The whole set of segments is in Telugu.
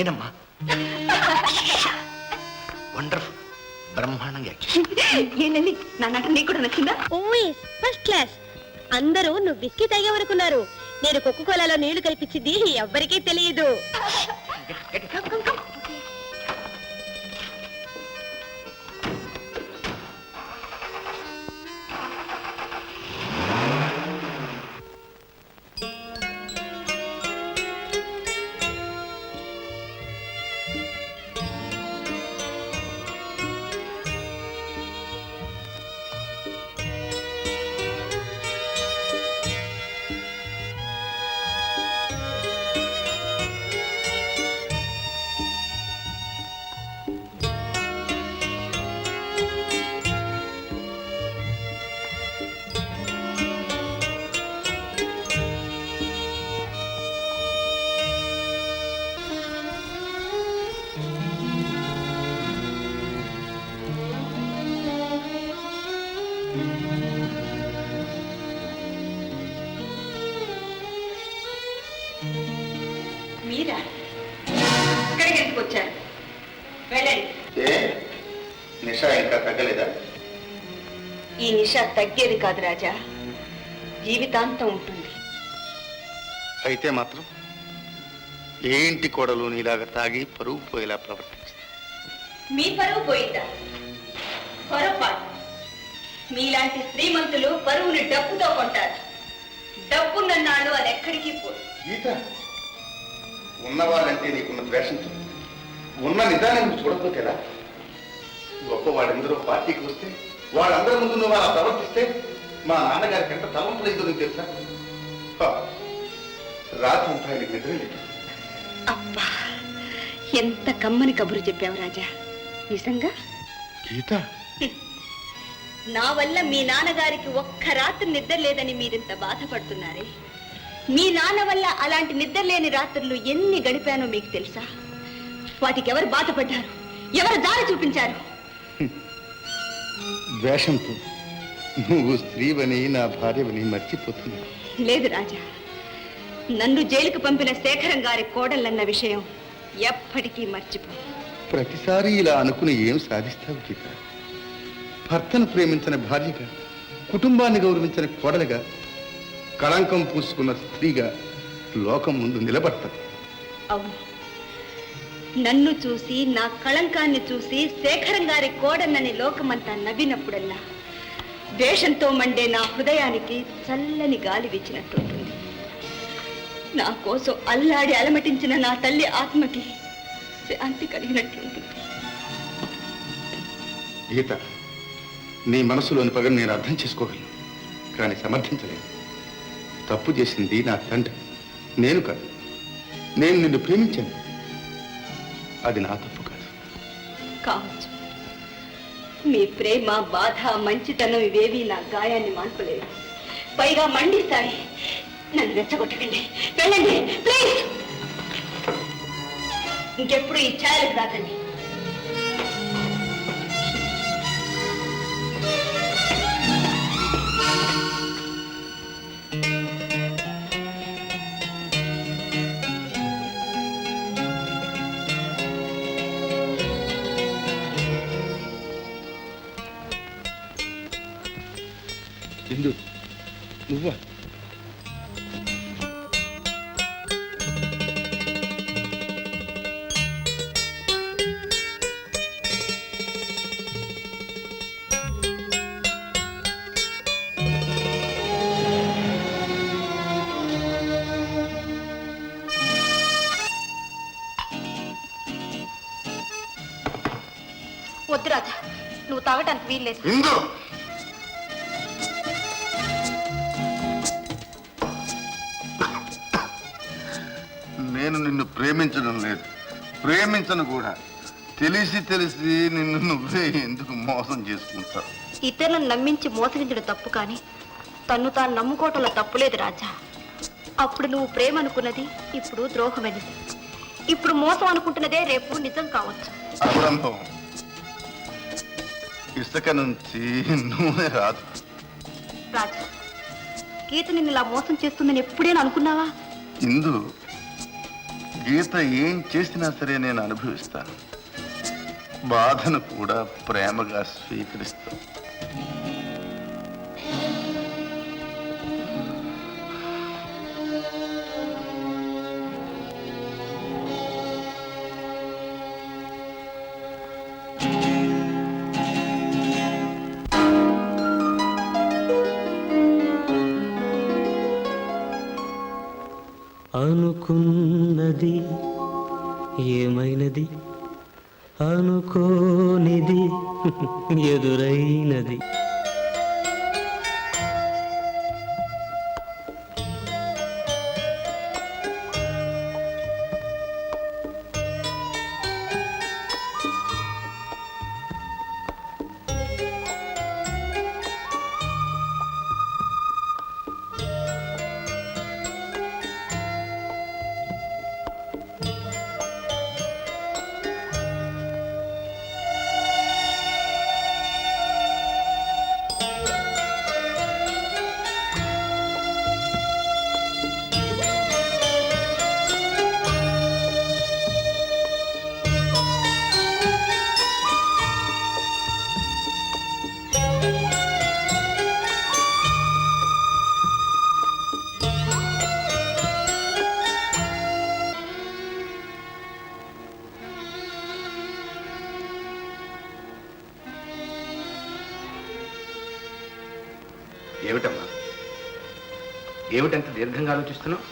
నేనమ్మా. వండర్ఫుల్, బ్రహ్మాండంగా. ఏంటండి నా నటన నీకు కూడా నచ్చిందా? ఓయ్ ఫస్ట్ క్లాస్. అందరూ నువ్వు విస్కీ తాగేవనుకున్నారు. నేను కొక్కు కోలాలో నీళ్లు కల్పించింది ఎవ్వరికీ తెలియదు. మీరా ఇక్కడికి ఎందుకు వచ్చారు? వెళ్ళండి. నిషా ఇంకా తగ్గలేదా? ఈ నిష తగ్గేది కాదు రాజా, జీవితాంతం ఉంటుంది. అయితే మాత్రం ఏ ఇంటి కోడలు నీలాగా తాగి పరువు పోయేలా ప్రవర్తించింది? మీ పరువు పోయిందా? పొరపాటు. మీలాంటి శ్రీమంతులు పరువుని డబ్బుతో కొంటారు. డబ్బున్నన్నాళ్ళు అది ఎక్కడికి పోదు. గీత, ఉన్నవాళ్ళంటే నీకున్న ద్వేషంతో ఉన్న నిదానం నువ్వు చూడకపోతేరా? గొప్పవాళ్ళందరూ పార్టీకి వస్తే వాళ్ళందరి ముందు నువ్వు అలా ప్రవర్తిస్తే మా నాన్నగారికి ఎంత తలంపు లేదో నీకు తెలుసా? రాత్రి అంతా ఆయనకి నిద్ర లేదు. అబ్బా, ఎంత కమ్మని కబురు చెప్పావు రాజా. నిజంగా? గీత, నా వల్ల మీ నాన్నగారికి ఒక్క రాత్రి నిద్ర లేదని మీరింత బాధపడుతున్నారే. మీ నాన్న వల్ల అలాంటి నిద్ర లేని రాత్రులు ఎన్ని గడిపానో మీకు తెలుసా? వాటికి ఎవరు బాధపడ్డారు? ఎవరు దారి చూపించారు? ద్వేషంతో నువ్వు స్త్రీవని నా భార్యవని మర్చిపోతున్నా. లేదు రాజా, నన్ను జైలుకు పంపిన శేఖరం గారి కోడళ్ళన్న విషయం ఎప్పటికీ మర్చిపో. ప్రతిసారి ఇలా అనుకుని ఏం సాధిస్తావు గీత? భర్తను ప్రేమించిన భార్యగా, కుటుంబాన్ని గౌరవించిన కోడలుగా, కళంకం పూసుకున్న స్త్రీగా లోకం ముందు నిలబడతాడు. అవును, నన్ను చూసి, నా కళంకాన్ని చూసి శేఖరం గారి కోడన్నని లోకమంతా నవ్వినప్పుడల్లా ద్వేషంతో మండే నా హృదయానికి చల్లని గాలి వీచినట్టుంటుంది. నా కోసం అల్లాడి అలమటించిన నా తల్లి ఆత్మకి శాంతి కలిగినట్లుంటుంది. గీత, నీ మనసులోని పగను నేను అర్థం చేసుకోగలను, కానీ సమర్థించలేను. తప్పు చేసింది నా తండ్రి, నేను కాదు. నేను నిన్ను ప్రేమించాను, అది నా తప్పు కాదు. కావచ్చు, మీ ప్రేమ, బాధ, మంచితనం ఇవేవి నా గాయాన్ని మాన్పలేదు, పైగా మండిస్తాయి. నన్ను రెచ్చగొట్టకండి, వెళ్ళండి ప్లీజ్. ఇంకెప్పుడు ఈ ఛాయలకు రాకండి. ఇందు, నువ్వా? వద్దు రాజా, నువ్వు తాగటానికి వీల్లేదు. ఇందు, నేను నిన్ను ప్రేమించడం లేదు, ప్రేమించను కూడా. తెలిసి తెలిసి నిన్ను నువ్వే ఎందుకు మోసం చేసుకుంటావు? ఇతరులను నమ్మించి మోసగించడం తప్పు, కానీ తన్ను తాను నమ్ముకోవటంలో తప్పులేదు రాజా. అప్పుడు నువ్వు ప్రేమ అనుకున్నది ఇప్పుడు ద్రోహమైనది, ఇప్పుడు మోసం అనుకుంటున్నదే రేపు నిజం కావచ్చు. అబ్రహ్మం, ఇసుక నుంచి నూనె రాదు. రాజా, గీత నిన్ను ఇలా మోసం చేస్తుందని ఎప్పుడైనా అనుకున్నావా? ఇందు, గీత ఏం చేసినా సరే నేను అనుభవిస్తాను. బాధను కూడా ప్రేమగా స్వీకరిస్తాను. అనుకున్నది ఏమైనది, అనుకోనిది ఎదురైనది. ఏమిటమ్మా, ఏమిటంత దీర్ఘంగా ఆలోచిస్తున్నావు?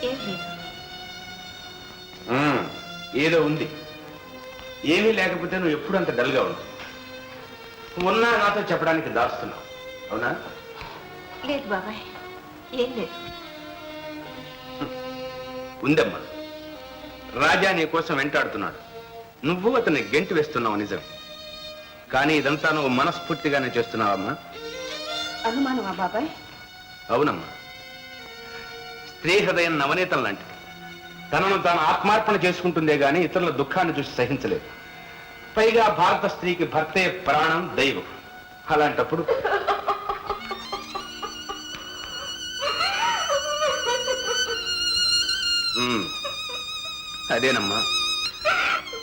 ఏం లేదు. ఏదో ఉంది. ఏమీ లేకపోతే నువ్వు ఎప్పుడు అంత డల్గా ఉంటావు. మొన్న నాతో చెప్పడానికి దాస్తున్నావు, అవునా? లేదు బాబాయ్, ఏం లేదు. ఉందమ్మా. రాజా నీ కోసం వెంటాడుతున్నాడు. నువ్వు అతన్ని గెంటి వేస్తున్నావు నిజం. కానీ ఇదంతా నువ్వు మనస్ఫూర్తిగానే చేస్తున్నావమ్మా. అనుమానమా బాబాయ్? అవునమ్మా. స్త్రీ హృదయం నవనీతం లాంటిది. తనను తాను ఆత్మార్పణ చేసుకుంటుందే గాని ఇతరుల దుఃఖాన్ని చూసి సహించలేదు. పైగా భారత స్త్రీకి భర్తే ప్రాణం, దైవం. అలాంటప్పుడు అదేనమ్మా,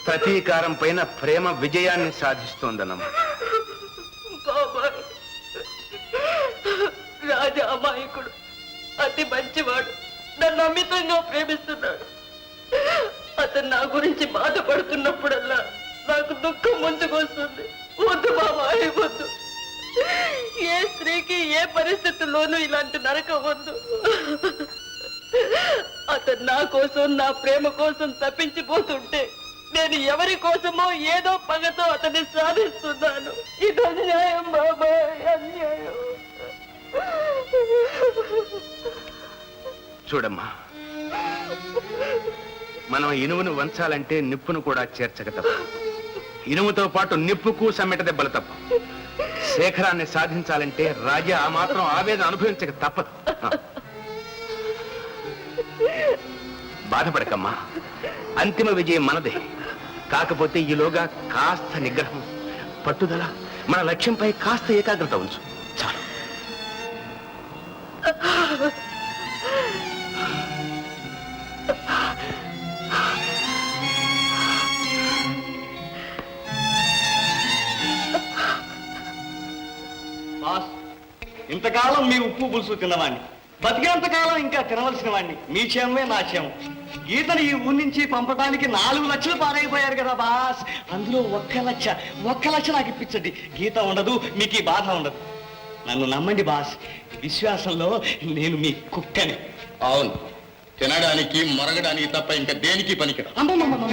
ప్రతీకారం పైన ప్రేమ విజయాన్ని సాధిస్తోందన్నమ్మా. బాబాయ్, రాజా అమాయకుడు, అతి మంచివాడు, నన్ను అమితంగా ప్రేమిస్తున్నాడు. అతను నా గురించి బాధపడుతున్నప్పుడల్లా నాకు దుఃఖం ముంచుకొస్తుంది. వద్దు బాబాయ్, వద్దు. ఏ స్త్రీకి ఏ పరిస్థితుల్లోనూ ఇలాంటి నరకం వద్దు. అతను నా కోసం, నా ప్రేమ కోసం తప్పించిపోతుంటే నేను ఎవరి కోసమో ఏదో పగతో అతన్ని సాధిస్తున్నాను. ఇది అన్యాయం బాబాయ్, అన్యాయం. చూడమ్మా, మనం ఇనుమును వంచాలంటే నిప్పును కూడా చేర్చక తప్ప. ఇనుముతో పాటు నిప్పుకు సమ్మెట దెబ్బలు తప్ప. శేఖరాన్ని సాధించాలంటే రాజా ఆ మాత్రం ఆవేదన అనుభవించక తప్పదు. బాధపడకమ్మా, అంతిమ విజయం మనదే. కాకపోతే ఈలోగా కాస్త నిగ్రహం, పట్టుదల, మన లక్ష్యంపై కాస్త ఏకాగ్రత ఉంచు, చాలు. ఇంతకాలం మీ ఉప్పు పులుసు తిన్నవాణ్ణి, బతికేంతకాలం ఇంకా తినవలసిన వాణ్ణి. మీ క్షేమమే నా క్షేమం. గీతను ఈ ఊరి నుంచి పంపడానికి 4 లక్షలు పారైపోయారు కదా బాస్. అందులో 1 లక్ష నాకు ఇప్పించండి. గీత ఉండదు, మీకు ఈ బాధ ఉండదు. నన్ను నమ్మండి బాస్, విశ్వాసంలో నేను మీ కుక్కని. అవును, తినడానికి మొరగడానికి తప్ప ఇంకా దేనికి పనికి. అమ్మమ్మమ్మ,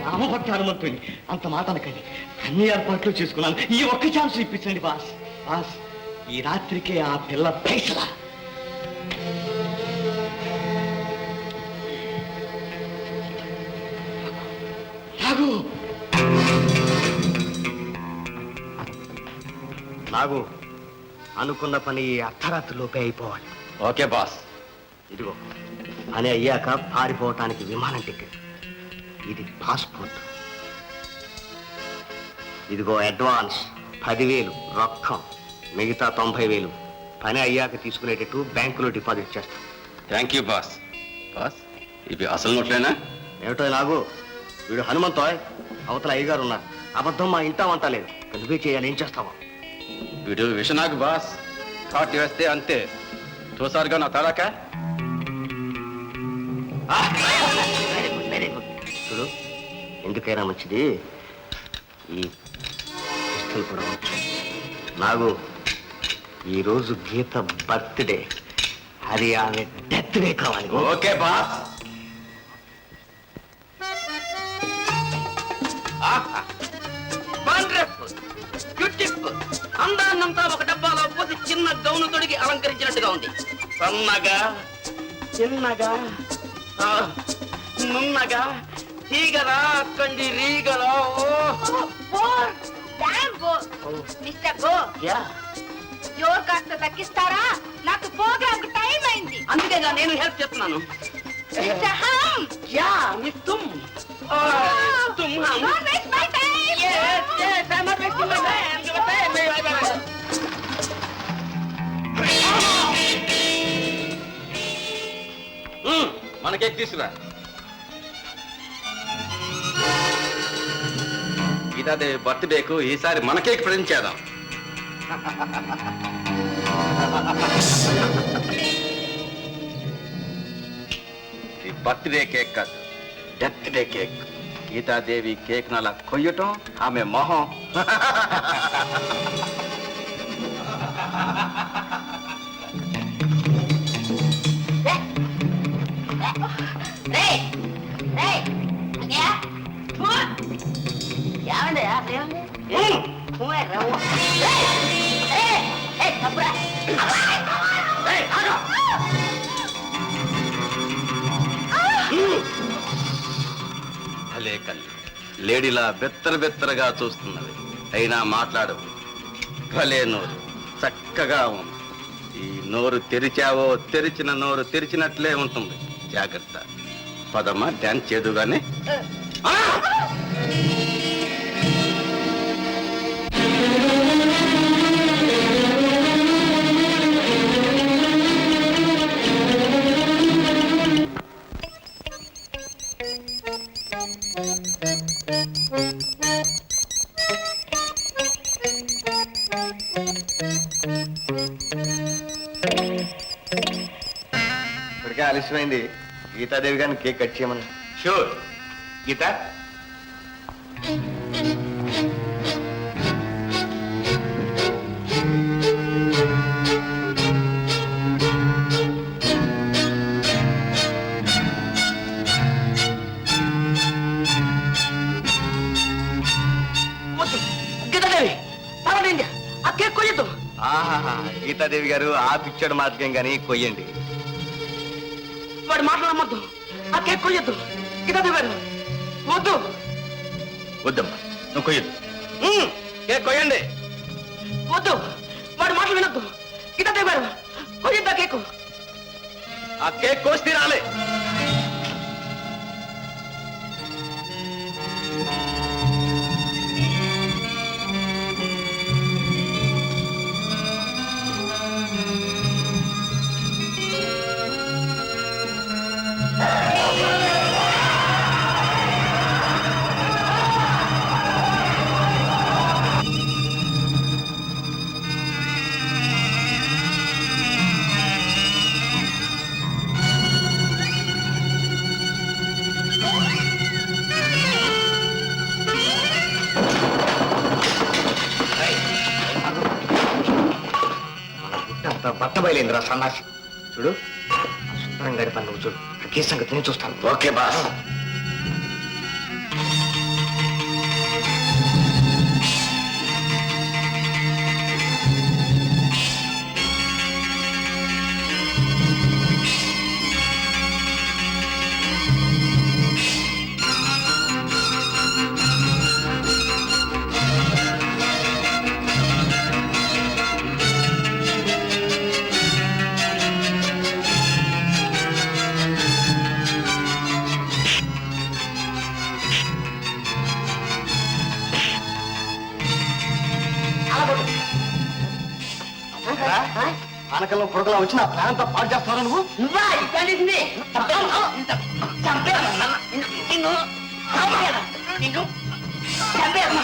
రామభక్త హనుమంతుని అంత మాట అనకండి. అన్ని ఏర్పాట్లు చేసుకున్నాను. ఈ 1 ఛాన్స్ ఇప్పించండి బాస్. బాస్, ఈ రాత్రికే ఆ పిల్ల పైసలా. నాగు, అనుకున్న పని అర్ధరాత్రిలోపే అయిపోవాలి. Okay boss. ఇదిగో అని అయ్యాక పారిపోవటానికి విమానం టికెట్, ఇది పాస్పోర్ట్, ఇదిగో అడ్వాన్స్ 10,000 రొక్కం, మిగతా 90,000 పని అయ్యాక తీసుకునేటట్టు బ్యాంకులో డిపాజిట్ చేస్తాం. Thank you boss. బాస్, ఇవి అసలు నోట్లేనా? ఏమిటో ఇలాగూ వీడు హనుమంతోయ్, అవతల అయ్యగారు ఉన్నారు. అబద్ధం మా ఇంటా వంట లేదు. నువ్వే చేయాలి, ఏం చేస్తావా? వీడు విషనాగ్ బాస్, కాటి వేస్తే అంతే. చూసారుగా నా తడాక. Very good. చూడు, ఎందుకైనా మంచిది ఈ పిస్టల్ కూడా వచ్చు. నాగు, ఈరోజు గీత బర్త్డే, అది ఆమె డెత్ డే కావాలి. Okay boss. బ్యూటిఫుల్. అందాన్నంతా ఒక డబ్బాలో పోసి చిన్న గౌను తొడిగి అలంకరించినట్టుగా ఉంది. సన్నగా, చిన్నగా, నున్నగా, తీగరా, కండి రీగరా. మిస్టర్ గో, జోర్ కాస్త తగ్గిస్తారా? నాకు ప్రోగ్రామ్ టైం అయింది. అందుకేగా నేను హెల్ప్ చేస్తున్నాను. Mister hum, yeah miss Tum. Tum hum. don't waste my time. Yes, yes, I'm not wasting my time. Your time, my మన కేక్ తీసుకురా. గీతాదేవి బర్త్డేకు ఈసారి మన కేక్ ప్రజెంట్ చేద్దాం. ఈ బర్త్డే కేక్ కాదు, death day cake. Geetha Devi cake నలా కొయ్యటం, ఆమె మొహం. భలే కళ్ళు, లేడీలా బెత్తరగా చూస్తున్నది, అయినా మాట్లాడవు. భలే నోరు, చక్కగా ఉంది. ఈ నోరు తెరిచావో తెరిచిన నోరు తెరిచినట్లే ఉంటుంది. జాగ్రత్త. పదమ్మా, డాన్స్ చేదుగానే. ఇప్పటికే ఆలస్యమైంది. గీతాదేవి గారిని కేక్ కట్ చేయమని. షూర్. గీత, గీతాదేవి పర్వాలేదు, ఆ కేక్ కొయ్యద్దు. ఆహాహా, గీతాదేవి గారు ఆ పిక్చర్ మార్గం గాని కొయ్యండి. వాడు మాట్లాడమద్దు, ఆ కేక్ కొయ్యద్దు. గీతాదేవి గారు వద్దు. వద్దమ్మా, నువ్వు కొయ్యద్దు. కేక్ కొయ్యండి. వద్దు, వాడు మాటలు వినొద్దు. గీతాదేవి గారు కొయ్యద్దు ఆ కేకు. ఆ కేక్ కోసి తీరాలి. బట్ట బయలేంద్రా సన్నాసి. చూడు, సుందరం గడి పని నువ్వు చూడు. కే సంగతి నేను చూస్తాను. Okay boss. ఆనకల్లో పొడకలా వచ్చి నా ప్లాన్ అంతా పాడు చేస్తావా నువ్వు? నువ్వా ఇక్కడి నిన్ను చంపేదా? నిన్ను చంపేదా?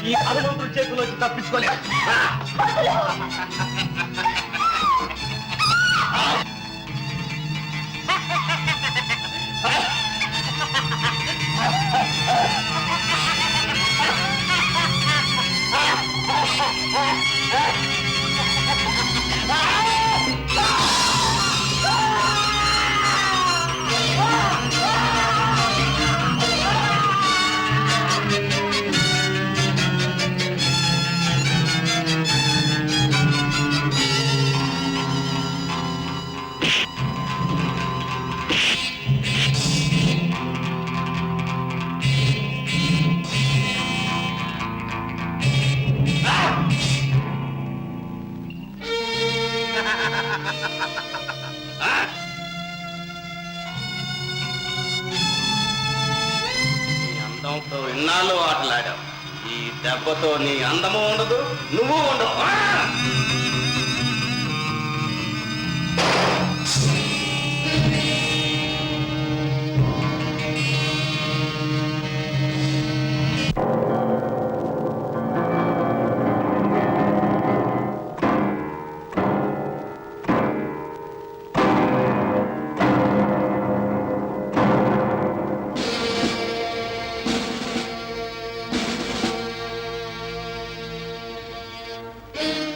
ఈ హనుమంతుడి చేతిలోంచి తప్పించుకోలేదు. అందంతో ఇన్నాళ్ళు ఆటలాడావు. ఈ దెబ్బతో నీ అందము ఉండదు, నువ్వు ఉండవు.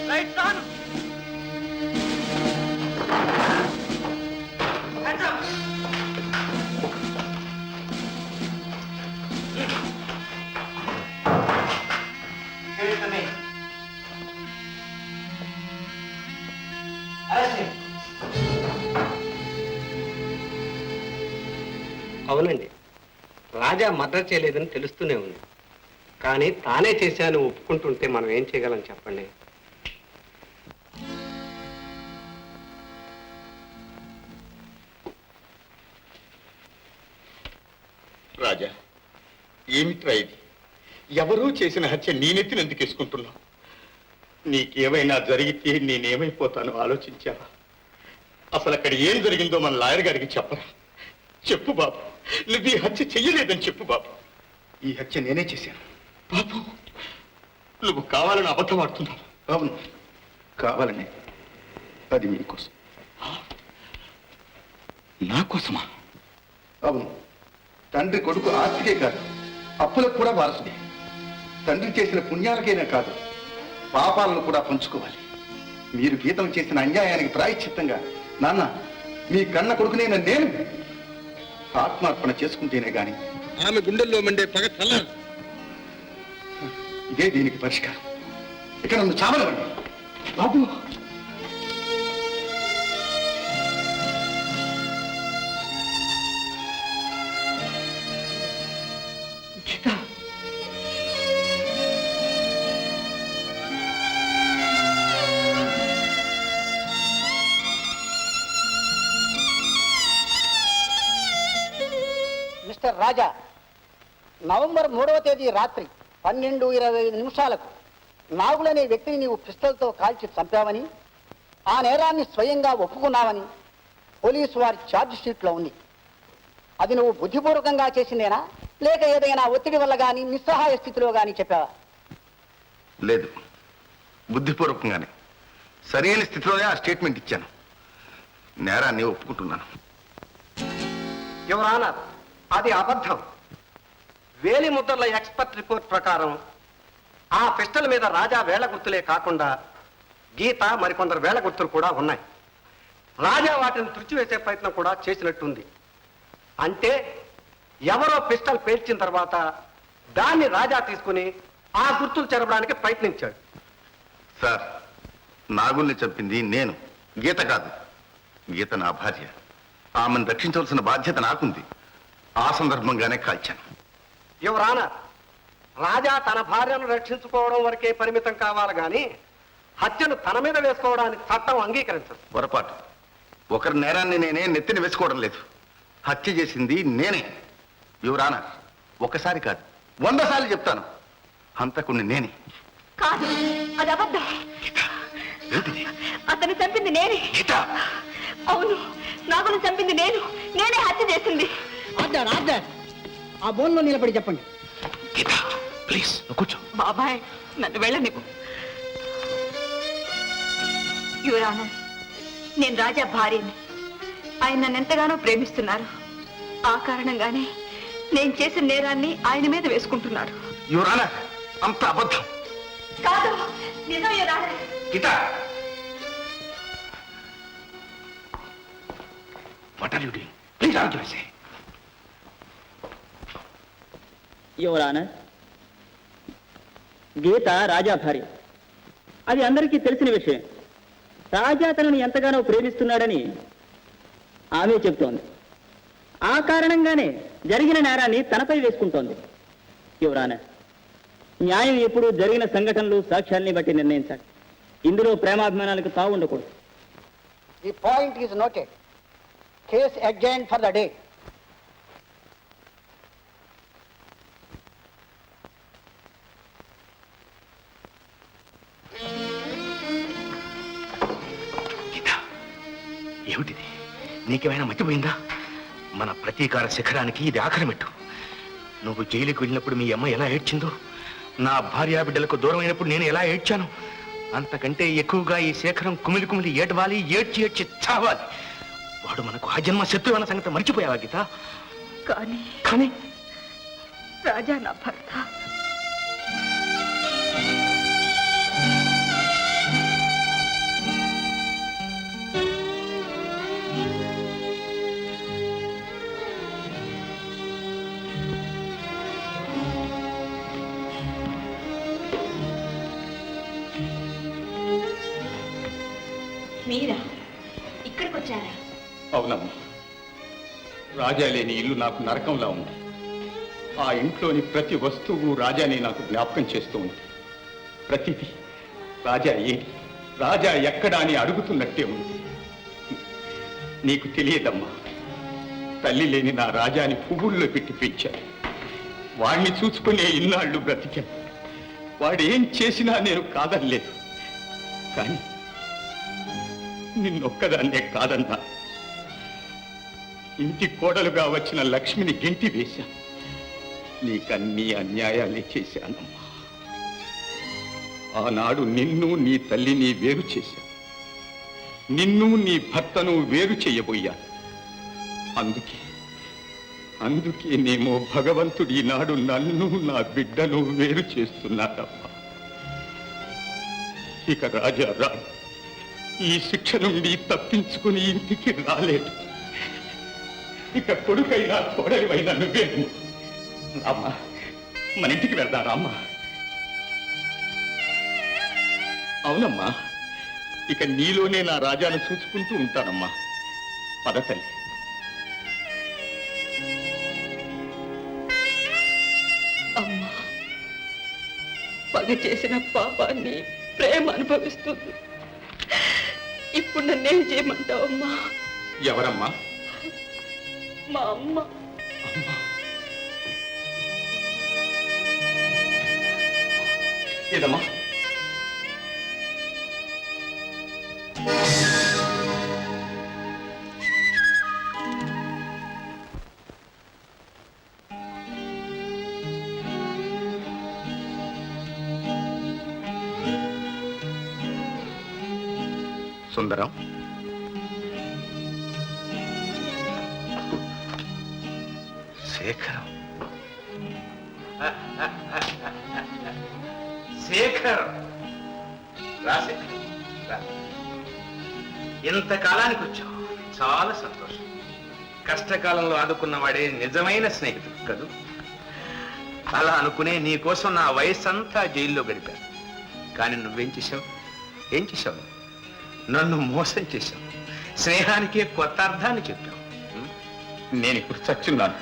Lights on. Hands up. Give it to me. Arrest him. అవునండి, రాజా మర్డర్ చేయలేదని తెలుస్తూనే ఉంది. కానీ తానే చేశాను ఒప్పుకుంటుంటే మనం ఏం చేయగలం చెప్పండి. రాజా, ఏమిట్రా ఇది? ఎవరూ చేసిన హత్య నేనెత్తిన ఎందుకు వేసుకుంటున్నావు? నీకేమైనా జరిగితే నేనేమైపోతానో ఆలోచించావా? అసలు అక్కడ ఏం జరిగిందో మన లాయర్ గారికి చెప్పరా? చెప్పు బాబు, నువ్వు ఈ హత్య చెయ్యలేదని చెప్పు బాబు. ఈ హత్య నేనే చేశాను బాబు. నువ్వు కావాలని అబద్ధం ఆడుతున్నావు. అవును, కావాలనే. అది మీకోసం. నా కోసమా? అవును. తండ్రి కొడుకు ఆస్తికే కాదు, అప్పులకు కూడా వారసుడే. తండ్రి చేసిన పుణ్యాలకైనా కాదు, పాపాలను కూడా పంచుకోవాలి. మీరు గీతం చేసిన అన్యాయానికి ప్రాయశ్చిత్తంగా నాన్న, మీ కన్న కొడుకునైనా నేను ఆత్మార్పణ చేసుకుంటేనే గాని ఆమె గుండెల్లో మండే పగ చల్లారు. ఇదే దీనికి పరిష్కారం. ఇక నన్ను చావనివ్వండి బాబు. రాజా, నవంబర్ 3వ తేదీ రాత్రి 12:25 నాగులనే వ్యక్తిని నీవు పిస్టల్తో కాల్చి చంపావని, ఆ నేరాన్ని స్వయంగా ఒప్పుకున్నావని పోలీసు వారి ఛార్జ్ షీట్లో ఉంది. అది నువ్వు బుద్ధిపూర్వకంగా చేసిందేనా, లేక ఏదైనా ఒత్తిడి వల్ల కానీ నిస్సహాయ స్థితిలో కానీ చెప్పావా? లేదు, బుద్ధిపూర్వకంగానే సరైన స్థితిలోనే ఆ స్టేట్మెంట్ ఇచ్చాను. నేరాన్ని ఒప్పుకుంటున్నాను. యువర్ ఆనర్, అది అబద్ధం. వేలి ముద్రల ఎక్స్పర్ట్ రిపోర్ట్ ప్రకారం ఆ పిస్టల్ మీద రాజా వేళ్ల గుర్తులే కాకుండా గీత మరికొందరు వేళ్ల గుర్తులు కూడా ఉన్నాయి. రాజా వాటిని తుడిచివేసే ప్రయత్నం కూడా చేసినట్టుంది. అంటే ఎవరో పిస్టల్ పేల్చిన తర్వాత దాన్ని రాజా తీసుకుని ఆ గుర్తులు చెరపడానికి ప్రయత్నించాడు. సార్, నాగుల్ని చంపింది నేను, గీత కాదు. గీత నా భార్య. ఆమెను రక్షించవలసిన బాధ్యత నాకుంది. ఆ సందర్భంగానే కాల్చాను. యువర్ ఆనర్, రాజా తన భార్యను రక్షించుకోవడం వరకే పరిమితం కావాలి గాని హత్యను తన మీద వేసుకోవడానికి చట్టం అంగీకరించదు. పొరపాటు. ఒకరి నేరాన్ని నేనే నెత్తిన వేసుకోవడం లేదు. హత్య చేసింది నేనే. యువరానా, ఒకసారి కాదు 100 సార్లు చెప్తాను, హంతకుణ్ణి నేనే. కాదు, అది అబద్ధం. అతను చంపింది నేనే. అవును, నాగును చంపింది నేనే హత్య చేసింది. ఆ బోన్లో నిలబడి చెప్పండి. ప్లీజ్ కూర్చో. బాబాయ్, నన్ను వెళ్ళనివ్వు. యువరానా, నేను రాజా భార్యని. ఆయన నన్ను ఎంతగానో ప్రేమిస్తున్నారు. ఆ కారణంగానే నేను చేసిన నేరాన్ని ఆయన మీద వేసుకుంటున్నారు. యువరానా, అంత అబద్ధం. కాదు, నిజం యువరానా. Geetha, what are you doing? Please argue, I say. Your honour, Geetha Raja భార్య. అది అందరికీ తెలిసిన విషయం. రాజా తనను ఎంతగానో ప్రేమిస్తున్నాడని ఆమె చెబుతోంది. ఆ కారణంగానే జరిగిన నేరాన్ని తనపై వేసుకుంటోంది. యువర్ ఆనర్, న్యాయం ఎప్పుడూ జరిగిన సంఘటనలు, సాక్ష్యాల్ని బట్టి నిర్ణయించాలి. ఇందులో ప్రేమాభిమానాలకు తావు ఉండకూడదు. The point is noted. Case adjourned for the day. ఏమిటిది? నీకేమైనా మర్చిపోయిందా? మన ప్రతీకార శిఖరానికి ఇది ఆఖరి మెట్టు. నువ్వు జైలుకి వెళ్ళినప్పుడు మీ అమ్మ ఎలా ఏడ్చిందో, నా భార్యా బిడ్డలకు దూరం అయినప్పుడు నేను ఎలా ఏడ్చాను, అంతకంటే ఎక్కువగా ఈ శేఖరం కుమిలి కుమిలి ఏడవాలి, ఏడ్చి ఏడ్చి చావాలి. వాడు మనకు ఆజన్మ శత్రువు అన్న సంగతి మర్చిపోయావా గీత? కానీ రాజా నా భర్త. మీరా ఇక్కడికి వచ్చారా? అవునమ్మా, రాజా లేని ఇల్లు నాకు నరకంలా ఉంది. ఆ ఇంట్లోని ప్రతి వస్తువు రాజాని నాకు జ్ఞాపకం చేస్తూ ఉంది. ప్రతిదీ రాజా ఏది, రాజా ఎక్కడా అని అడుగుతున్నట్టే ఉంది. నీకు తెలియదమ్మా, తల్లి లేని నా రాజాని పువ్వుల్లో పెట్టి పెంచాను. వాడిని చూసుకునే ఇన్నాళ్ళు బ్రతికాను. వాడేం చేసినా నేను కాదనలేదు. కానీ నిన్నొక్కదాన్నే కాదన్నా. ఇంటి కోడలుగా వచ్చిన లక్ష్మిని గెంటి వేశాను. నీకన్నీ అన్యాయాలే చేశానమ్మా. ఆనాడు నిన్ను, నీ తల్లిని వేరు చేశాను. నిన్ను, నీ భర్తను వేరు చేయబోయాను. అందుకేనేమో భగవంతుడు ఈనాడు నన్ను, నా బిడ్డను వేరు చేస్తున్నాడమ్మా. ఇక రాజా రాడు. ఈ శిక్ష నుండి తప్పించుకుని ఇంటికి రాలేదు. ఇక కొడుకైనా కోడలివైనా నువ్వే. రామ్మా, మన ఇంటికి వెళ్దాం. రామ్మా. అవునమ్మా, ఇక నీలోనే నా రాజాను చూసుకుంటూ ఉంటానమ్మా. పద తల్లి. అమ్మా, పగ చేసిన పాపాన్ని ప్రేమ అనుభవిస్తుంది. ఇప్పుడు నన్నేం చేయమంటావమ్మా? ఎవరమ్మా? మా అమ్మ. అమ్మా, ఏదమ్మా? సుందరం, శేఖరం, శేఖరం, రా శేఖరం, రా. ఇంతకాలానికి వచ్చావు, చాలా సంతోషం. కష్టకాలంలో ఆదుకున్నవాడే నిజమైన స్నేహితుడు కదూ. అలా అనుకునే నీ కోసం నా వయస్సంతా జైల్లో గడిపాను. కానీ నువ్వేం చేశావు? ఏం చేశావు? నన్ను మోసం చేశావు. స్నేహానికే కొత్త అర్థాన్ని చెప్పావు. నేను ఇప్పుడు చచ్చున్నాను,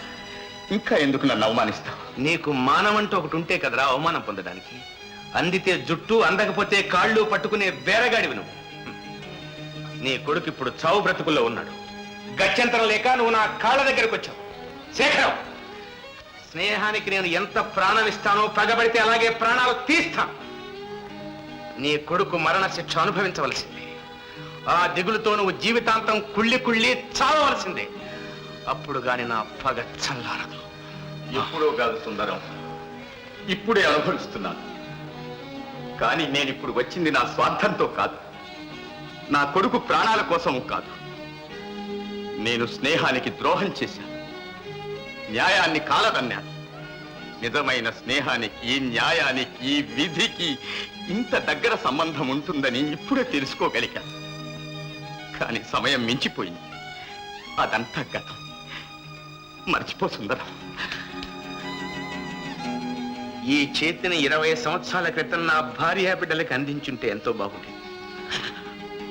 ఇంకా ఎందుకు నన్ను అవమానిస్తావు? నీకు మానవంటూ ఒకటి ఉంటే కదరా అవమానం పొందడానికి. అందితే జుట్టు, అందకపోతే కాళ్ళు పట్టుకునే బేరగాడివి నువ్వు. నీ కొడుకు ఇప్పుడు చావు బ్రతుకుల్లో ఉన్నాడు. గత్యంతరం లేక నువ్వు నా కాళ్ళ దగ్గరకు వచ్చావు. శేఖరం, స్నేహానికి నేను ఎంత ప్రాణం ఇస్తానో పగబడితే అలాగే ప్రాణాలు తీస్తాను. నీ కొడుకు మరణ శిక్ష అనుభవించవలసిందే. ఆ దిగులుతో నువ్వు జీవితాంతం కుళ్ళి కుళ్ళి చావవలసిందే. అప్పుడు గాని నా పగ చల్లారదు. ఎప్పుడో కాదు సుందరం, ఇప్పుడే అనుభవిస్తున్నాను. కానీ నేను ఇప్పుడు వచ్చింది నా స్వార్థంతో కాదు, నా కొడుకు ప్రాణాల కోసం కాదు. నేను స్నేహానికి ద్రోహం చేశాను, న్యాయాన్ని కాలదన్నాను. నిజమైన స్నేహానికి, న్యాయానికి, విధికి ఇంత దగ్గర సంబంధం ఉంటుందని ఇప్పుడే తెలుసుకోగలిగాను. కానీ సమయం మించిపోయింది. అదంతా గతం. మర్చిపో సుందరం. ఈ చేతిని 20 సంవత్సరాల క్రితం నా భార్య బిడ్డలకి అందించుంటే ఎంతో బాగుండేది.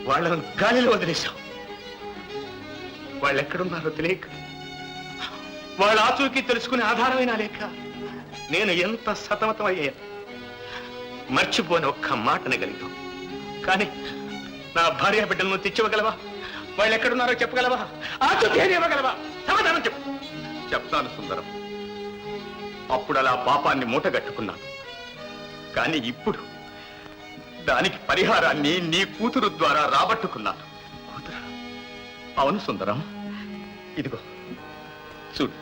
వాళ్ళను గాలిలో వదిలేశావు. వాళ్ళు ఎక్కడున్నారో తెలియక, వాళ్ళ ఆచూకీ తెలుసుకునే ఆధారమైనా లేక నేను ఎంత సతమతం అయ్యాను. మర్చిపోని ఒక్క మాటనగలిగావు. కానీ నా భార్య బిడ్డలను తెచ్చివ్వగలవా? వాళ్ళు ఎక్కడున్నారో చెప్పగలవా? ఆచూకీ ఇవ్వగలవా? సమాధానం చెప్పు. చెప్తాను సుందరం. అప్పుడు అలా పాపాన్ని మూటగట్టుకున్నాను. కానీ ఇప్పుడు దానికి పరిహారాన్ని నీ కూతురు ద్వారా రాబట్టుకున్నాను. కూతురు? అవును సుందరం. ఇదిగో చూడు.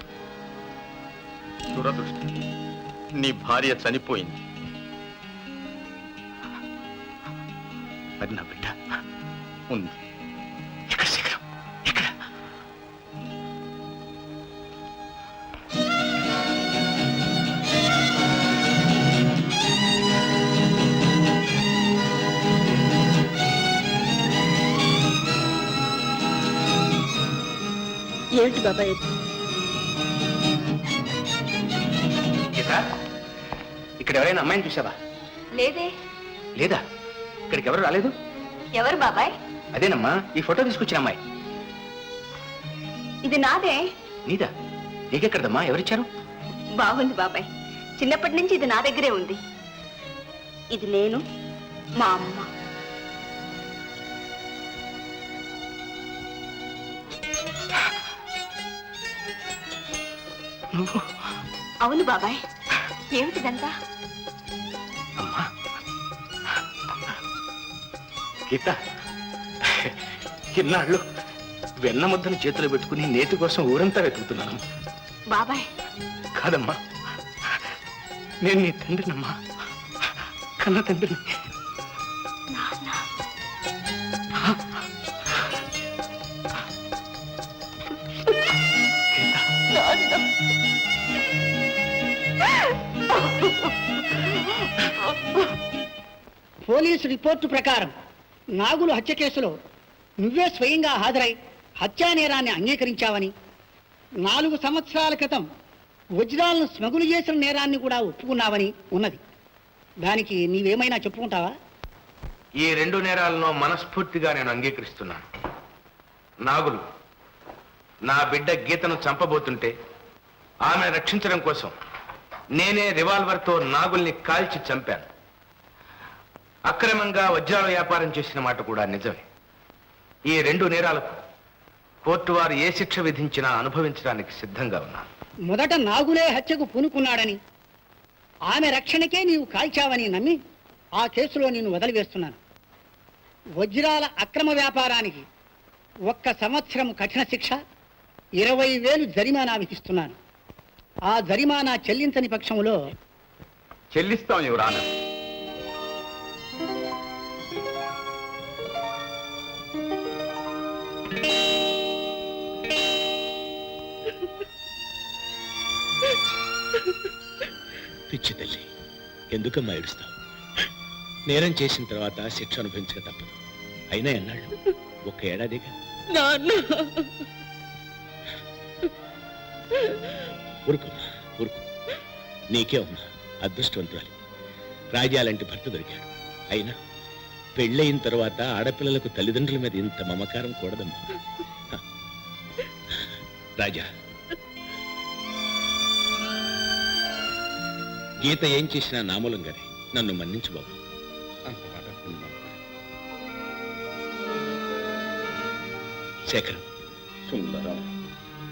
దురదృష్టం, నీ భార్య చనిపోయింది. మరి నా బిడ్డ ఉంది. ఎక్కడ శేఖరం? ఎక్కడ? ఏమిటి బాబాయ్? గీత, ఇక్కడ ఎవరైనా అమ్మాయిని చూసావా? లేదే. లేదా? ఇక్కడికి ఎవరు రాలేదు? ఎవరు బాబాయ్? అదేనమ్మా, ఈ ఫోటో తీసుకొచ్చిన అమ్మాయి. ఇది నాదే. నీదా? నీకెక్కడదమ్మా? ఎవరిచ్చారు? బాగుంది బాబాయ్, చిన్నప్పటి నుంచి ఇది నా దగ్గరే ఉంది. ఇది నేను, మా అమ్మ. నువ్వు? అవును బాబాయ్. ఏమిటిదంతా? అమ్మా గీత, ఇన్నాళ్ళు వెన్న ముద్దను చేతిలో పెట్టుకుని నేతి కోసం ఊరంతా వెతుకుతున్నాను. బాబాయ్, కాదమ్మా, నేను నీ తండ్రినమ్మా, కన్న తండ్రిని. పోలీసు రిపోర్టు ప్రకారం నాగులు హత్య కేసులో నువ్వే స్వయంగా హాజరై హత్యా నేరాన్ని అంగీకరించావని, 4 సంవత్సరాల క్రితం వజ్రాలను స్మగులు చేసిన నేరాన్ని కూడా ఒప్పుకున్నావని ఉన్నది. దానికి నీవేమైనా చెప్పుకుంటావా? ఈ 2 నేరాలను మనస్ఫూర్తిగా నేను అంగీకరిస్తున్నాను. నాగులు నా బిడ్డ గీతను చంపబోతుంటే ఆమె రక్షించడం కోసం నేనే రివాల్వర్తో నాగుల్ని కాల్చి చంపాను. అక్రమంగా వజ్రాల వ్యాపారం చేసిన మాట కూడా నిజమే. ఈ 2 నేరాలకు కోర్టు వారు ఏ శిక్ష విధించినా అనుభవించడానికి సిద్ధంగా ఉన్నాను. మొదట నాగులే హత్యకు పూనుకున్నాడని, ఆమె రక్షణకే నీవు కాల్చావని నమ్మి ఆ కేసులో నిన్ను వదిలివేస్తున్నాను. వజ్రాల అక్రమ వ్యాపారానికి 1 సంవత్సరం కఠిన శిక్ష, 20,000 జరిమానా విధిస్తున్నాను. ఆ జరిమానా చెల్లించని పక్షంలో చెల్లిస్తాం యువర్ ఆనర్. పిచ్చి తల్లి, ఎందుకమ్మా ఏడుస్తావు? నేరం చేసిన తర్వాత శిక్ష అనుభవించక తప్పదు. అయినా ఎన్నాళ్ళు? 1 ఏడాదిగా. నాన్న ఊరుకోమ్మా, ఊరుకో. నీకే అమ్మా అదృష్టవంతురాలి. రాజాలాంటి భర్త దొరికాడు. అయినా పెళ్ళయిన తర్వాత ఆడపిల్లలకు తల్లిదండ్రుల మీద ఇంత మమకారం కూడదమ్మా. రాజా, గీత ఏం చేసినా నామూలంగానే. నన్ను మన్నించు బాబు. శేఖరం,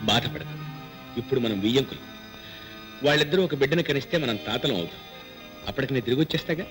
బాధపడదు. ఇప్పుడు మనం వియ్యంకులు. వాళ్ళిద్దరూ ఒక బిడ్డను కనిస్తే మనం తాతలం అవుతాం. అప్పటికి నేను తిరిగి వచ్చేస్తాగా.